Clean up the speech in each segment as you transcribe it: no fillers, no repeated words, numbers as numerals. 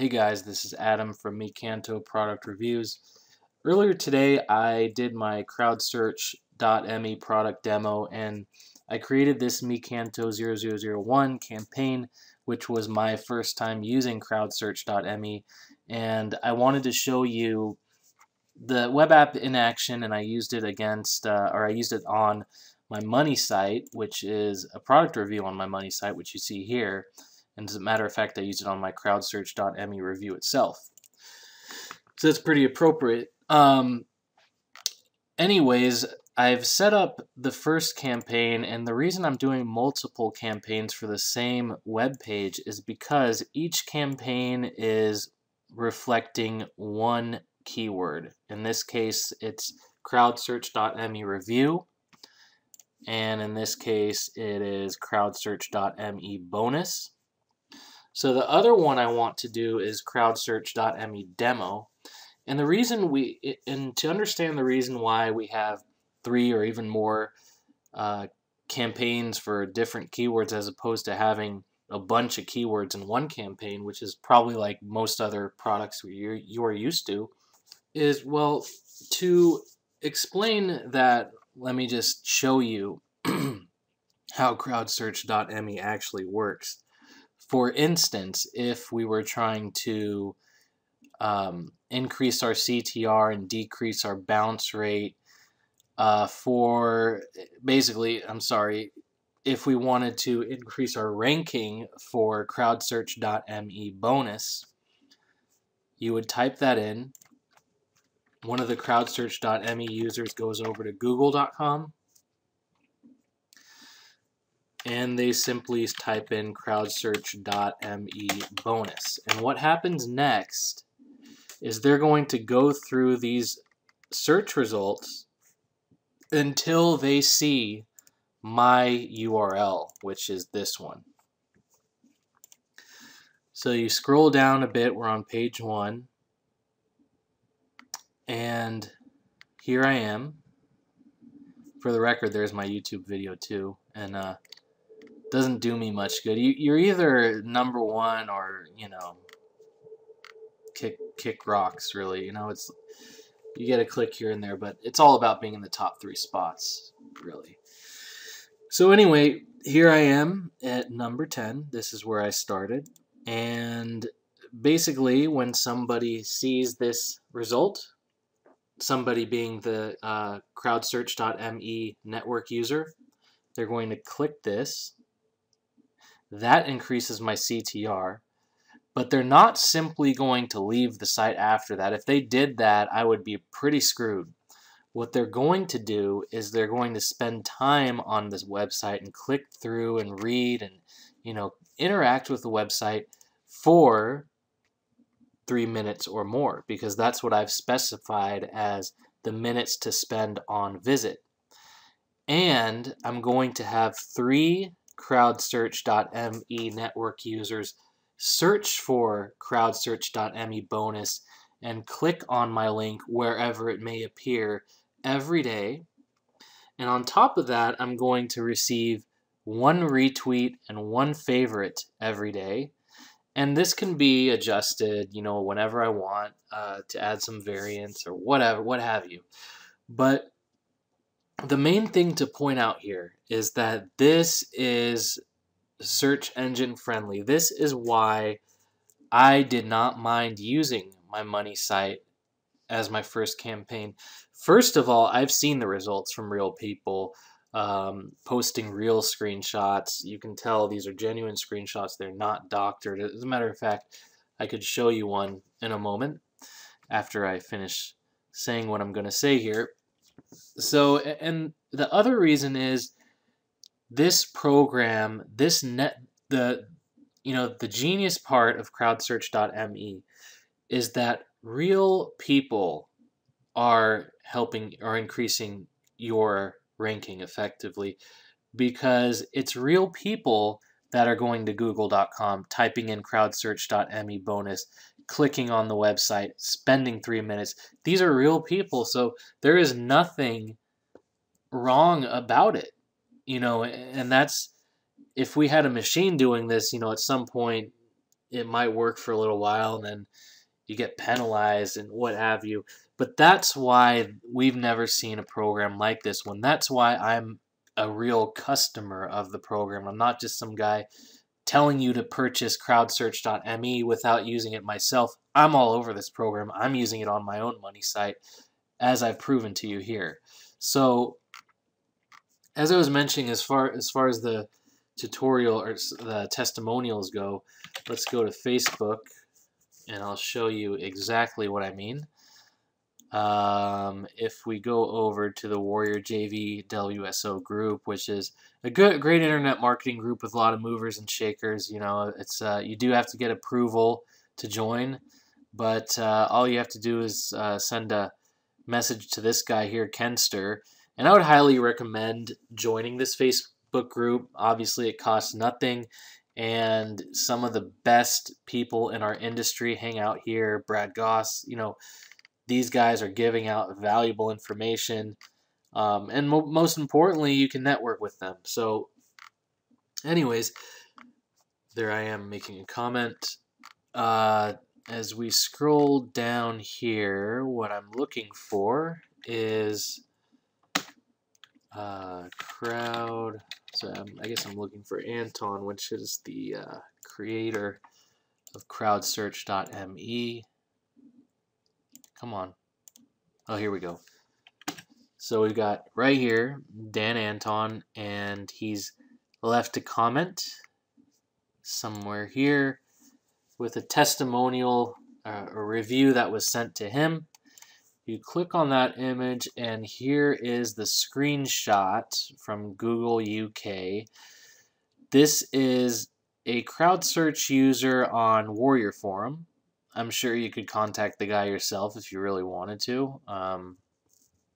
Hey guys, this is Adam from Mecanto Product Reviews. Earlier today I did my crowdsearch.me product demo and I created this Mecanto 0001 campaign, which was my first time using crowdsearch.me, and I wanted to show you the web app in action, and I used it on my money site, which is a product review on my money site, which you see here. And as a matter of fact, I used it on my crowdsearch.me review itself. So that's pretty appropriate. Anyways, I've set up the first campaign, and the reason I'm doing multiple campaigns for the same web page is because each campaign is reflecting one keyword. In this case, it's crowdsearch.me review, and in this case, it is crowdsearch.me bonus. So the other one I want to do is crowdsearch.me demo. And the reason to understand the reason why we have 3 or even more campaigns for different keywords as opposed to having a bunch of keywords in one campaign, which is probably like most other products you are used to, is, well, to explain that, let me just show you how crowdsearch.me actually works. For instance, if we were trying to increase our CTR and decrease our bounce rate if we wanted to increase our ranking for crowdsearch.me bonus, you would type that in. One of the crowdsearch.me users goes over to google.com, and they simply type in crowdsearch.me bonus. And what happens next is they're going to go through these search results until they see my URL, which is this one. So you scroll down a bit, we're on page 1, and here I am. For the record, there's my YouTube video too, and doesn't do me much good. You're either #1 or, kick rocks, really. It's, you get a click here and there, but it's all about being in the top 3 spots, really. So anyway, here I am at number 10. This is where I started, and basically when somebody sees this result, somebody being the crowdsearch.me network user, they're going to click this. That increases my CTR, but they're not simply going to leave the site after that. If they did that, I would be pretty screwed. What they're going to do is they're going to spend time on this website and click through and read and, interact with the website for 3 minutes or more, because that's what I've specified as the minutes to spend on visit. And I'm going to have 3 crowdsearch.me network users search for crowdsearch.me bonus and click on my link wherever it may appear every day. And on top of that, I'm going to receive 1 retweet and 1 favorite every day. And this can be adjusted, whenever I want, to add some variance or whatever, what have you. But the main thing to point out here is that this is search engine friendly. This is why I did not mind using my money site as my first campaign. First of all, I've seen the results from real people posting real screenshots. You can tell these are genuine screenshots. They're not doctored. As a matter of fact, I could show you one in a moment after I finish saying what I'm going to say here. So, and the other reason is this program, the genius part of crowdsearch.me is that real people are increasing your ranking effectively, because it's real people that are going to google.com, typing in crowdsearch.me bonus, clicking on the website, spending 3 minutes. These are real people, so there is nothing wrong about it, and that's, if we had a machine doing this, at some point, it might work for a little while and then you get penalized and what have you. But that's why we've never seen a program like this one. That's why I'm a real customer of the program. I'm not just some guy telling you to purchase crowdsearch.me without using it myself. I'm all over this program. I'm using it on my own money site, as I've proven to you here. So, as I was mentioning, as far as the tutorial or the testimonials go, let's go to Facebook, and I'll show you exactly what I mean. If we go over to the Warrior JV WSO group, which is a great internet marketing group with a lot of movers and shakers, you know, it's you do have to get approval to join, but all you have to do is send a message to this guy here, Kenster, and I would highly recommend joining this Facebook group. Obviously, it costs nothing, and some of the best people in our industry hang out here. Brad Goss, you know, these guys are giving out valuable information, and most importantly, you can network with them. So, anyways, there I am making a comment. As we scroll down here, what I'm looking for is crowd. So I guess I'm looking for Anton, which is the creator of crowdsearch.me. Come on. Oh, here we go. So we've got right here Dan Anton, and he's left a comment somewhere here with a testimonial, a review that was sent to him. You click on that image, and here is the screenshot from Google UK. This is a crowd search user on Warrior Forum. I'm sure you could contact the guy yourself if you really wanted to.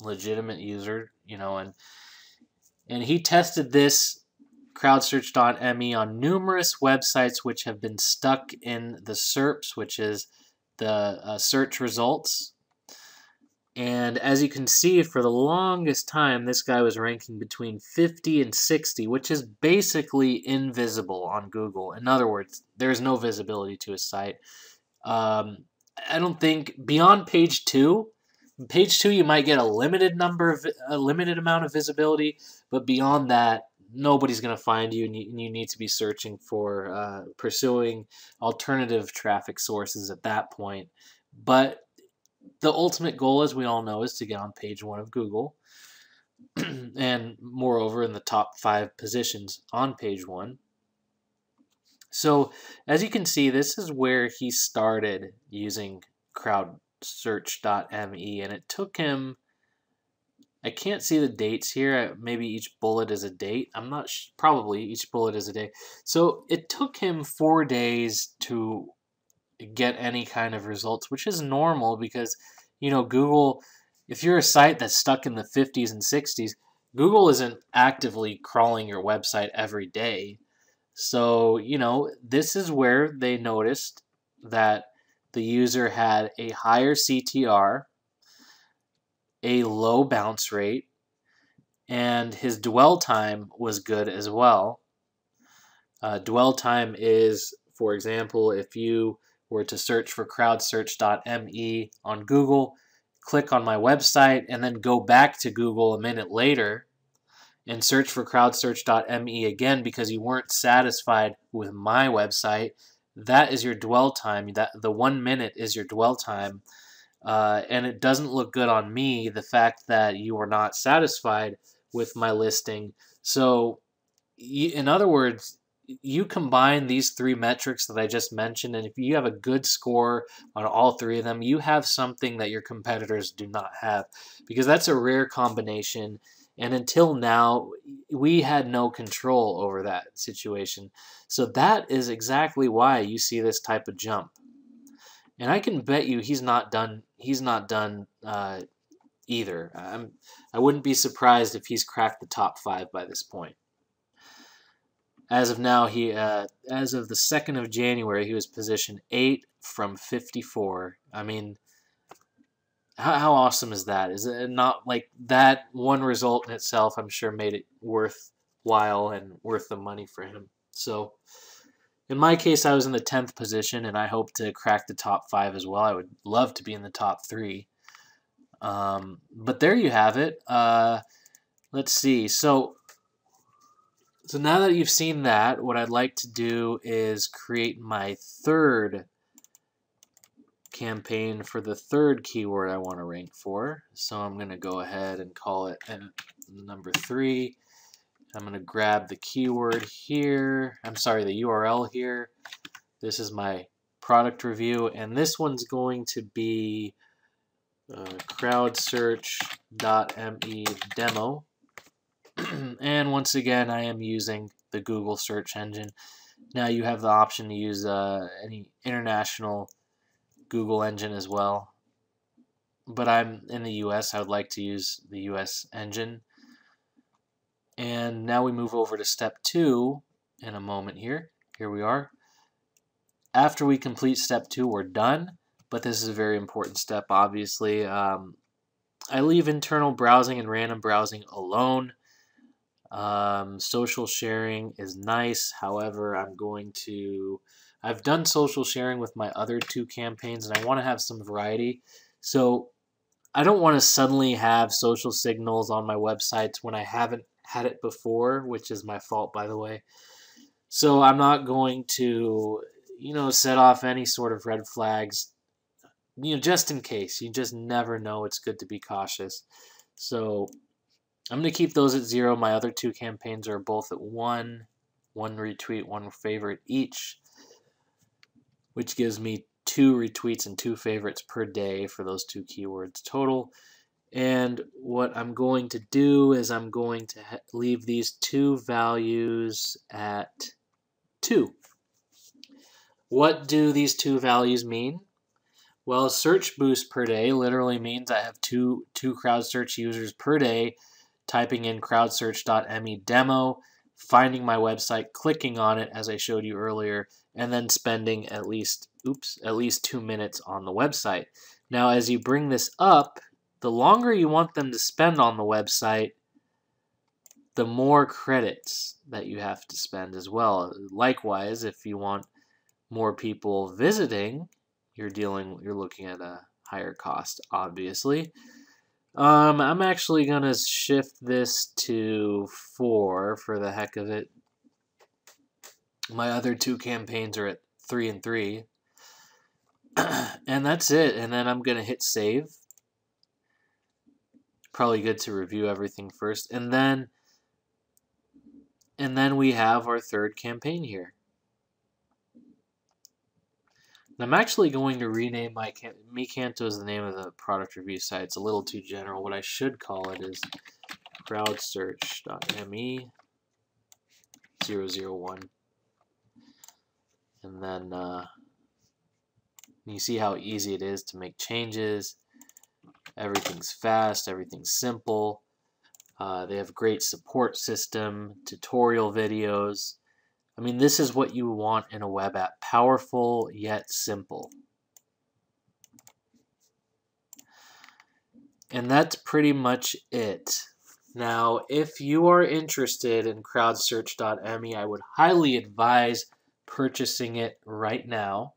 Legitimate user, you know, and he tested this crowdsearch.me on numerous websites which have been stuck in the SERPs, which is the search results. And as you can see, for the longest time, this guy was ranking between 50 and 60, which is basically invisible on Google. In other words, there's no visibility to his site. I don't think beyond page 2. Page 2, you might get a limited amount of visibility, but beyond that, nobody's going to find you, and you need to be searching for pursuing alternative traffic sources at that point. But the ultimate goal, as we all know, is to get on page 1 of Google, and moreover, in the top 5 positions on page 1. So, as you can see, this is where he started using crowdsearch.me, and it took him, I can't see the dates here, maybe each bullet is a date, I'm not probably each bullet is a day. So it took him 4 days to get any kind of results, which is normal because, you know, Google, if you're a site that's stuck in the 50s and 60s, Google isn't actively crawling your website every day. So, you know, this is where they noticed that the user had a higher CTR, a low bounce rate, and his dwell time was good as well. Dwell time is, for example, if you were to search for crowdsearch.me on Google, click on my website, and then go back to Google a minute later and search for crowdsearch.me again because you weren't satisfied with my website, that is your dwell time. That the 1 minute is your dwell time. And it doesn't look good on me, the fact that you are not satisfied with my listing. So, in other words, you combine these 3 metrics that I just mentioned, and if you have a good score on all 3 of them, you have something that your competitors do not have, because that's a rare combination, and until now, we had no control over that situation. So that is exactly why you see this type of jump. And I can bet you he's not done either. I wouldn't be surprised if he's cracked the top 5 by this point. As of now, as of the 2nd of January, he was position 8 from 54. I mean, how awesome is that? Is it not like that one result in itself, I'm sure, made it worthwhile and worth the money for him. So, In my case, I was in the 10th position, and I hope to crack the top 5 as well. I would love to be in the top 3. But there you have it. Let's see. So now that you've seen that, what I'd like to do is create my third campaign for the third keyword I want to rank for. So I'm going to go ahead and call it number 3. I'm going to grab the keyword here. I'm sorry, the URL here. This is my product review, and this one's going to be crowdsearch.me demo. And once again, I am using the Google search engine. Now you have the option to use any international Google engine as well. But I'm in the US. I would like to use the US engine. And now we move over to step 2 in a moment here. Here we are. After we complete step 2, we're done. But this is a very important step, obviously. I leave internal browsing and random browsing alone. Social sharing is nice. However, I've done social sharing with my other 2 campaigns, and I want to have some variety. So I don't want to suddenly have social signals on my websites when I haven't had it before, which is my fault, by the way. So I'm not going to, set off any sort of red flags, just in case. You just never know. It's good to be cautious. So I'm going to keep those at 0. My other 2 campaigns are both at 1 retweet, 1 favorite each, which gives me 2 retweets and 2 favorites per day for those 2 keywords total. And what I'm going to do is I'm going to leave these 2 values at 2. What do these 2 values mean? Well, search boost per day literally means I have two crowd search users per day typing in crowdsearch.me demo, finding my website, clicking on it as I showed you earlier, and then spending at least 2 minutes on the website. Now, as you bring this up, the longer you want them to spend on the website, the more credits that you have to spend as well. Likewise, if you want more people visiting, you're looking at a higher cost, obviously. I'm actually gonna shift this to 4 for the heck of it. My other 2 campaigns are at 3 and 3. And that's it. And then I'm gonna hit save. Probably good to review everything first. And then we have our third campaign here. And I'm actually going to rename my Micanto is the name of the product review site. It's a little too general. What I should call it is crowdsearch.me 001. And then you see how easy it is to make changes. Everything's fast, everything's simple. They have a great support system, tutorial videos. I mean, this is what you want in a web app. Powerful, yet simple. And that's pretty much it. Now, if you are interested in crowdsearch.me, I would highly advise purchasing it right now.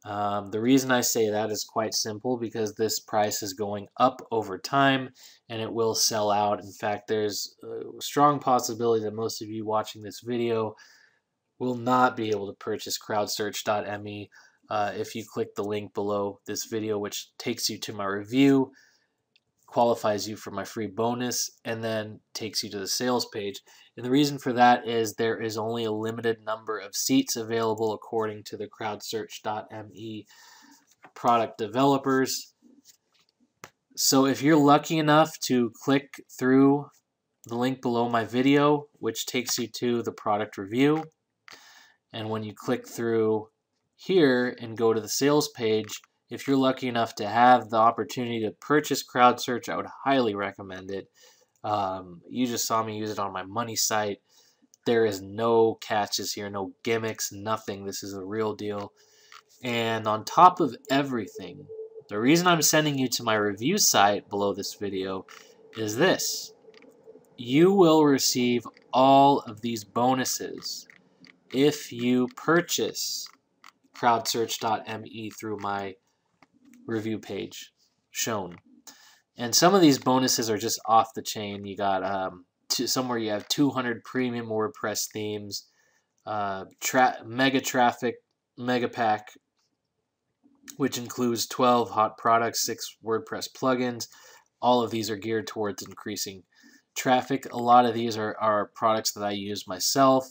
The reason I say that is quite simple, because this price is going up over time and it will sell out. In fact, there's a strong possibility that most of you watching this video will not be able to purchase crowdsearch.me if you click the link below this video, which takes you to my review, qualifies you for my free bonus, and then takes you to the sales page. And the reason for that is there is only a limited number of seats available according to the crowdsearch.me product developers. So if you're lucky enough to click through the link below my video, which takes you to the product review, and when you click through here and go to the sales page, if you're lucky enough to have the opportunity to purchase CrowdSearch, I would highly recommend it. You just saw me use it on my money site. There is no catches here, no gimmicks, nothing. This is a real deal. And on top of everything, the reason I'm sending you to my review site below this video is this. You will receive all of these bonuses if you purchase crowdsearch.me through my review page shown. And some of these bonuses are just off the chain. You got somewhere you have 200 premium WordPress themes, mega traffic mega pack, which includes 12 hot products, 6 WordPress plugins. All of these are geared towards increasing traffic. A lot of these are products that I use myself.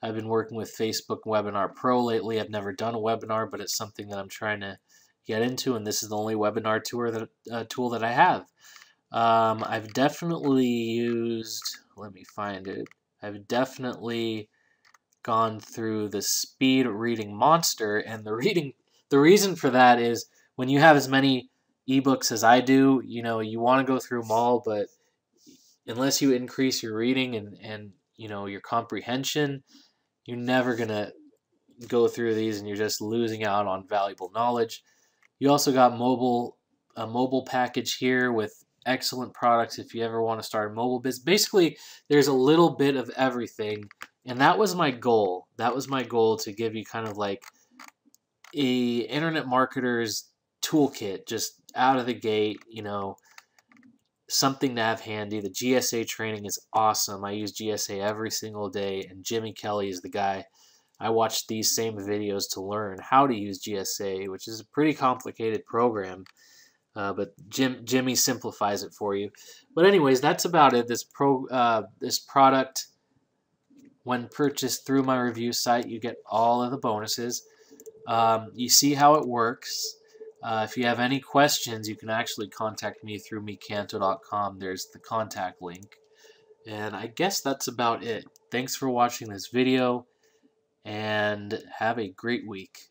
I've been working with Facebook Webinar Pro lately. I've never done a webinar, but it's something that I'm trying to get into, and this is the only webinar tool that I have. I've definitely used, let me find it, I've definitely gone through the speed reading monster, and the reason for that is when you have as many ebooks as I do, you know, you want to go through them all, but unless you increase your reading and you know, your comprehension, you're never gonna go through these, and you're just losing out on valuable knowledge. You also got a mobile package here with excellent products if you ever want to start a mobile business. Basically, there's a little bit of everything, and that was my goal. That was my goal, to give you kind of like a internet marketer's toolkit, just out of the gate, you know, something to have handy. The GSA training is awesome. I use GSA every single day, and Jimmy Kelly is the guy. I watched these same videos to learn how to use GSA, which is a pretty complicated program, but Jimmy simplifies it for you. But anyways, that's about it. This product, when purchased through my review site, you get all of the bonuses. You see how it works. If you have any questions, you can actually contact me through mecanto.com. There's the contact link. And I guess that's about it. Thanks for watching this video, and have a great week.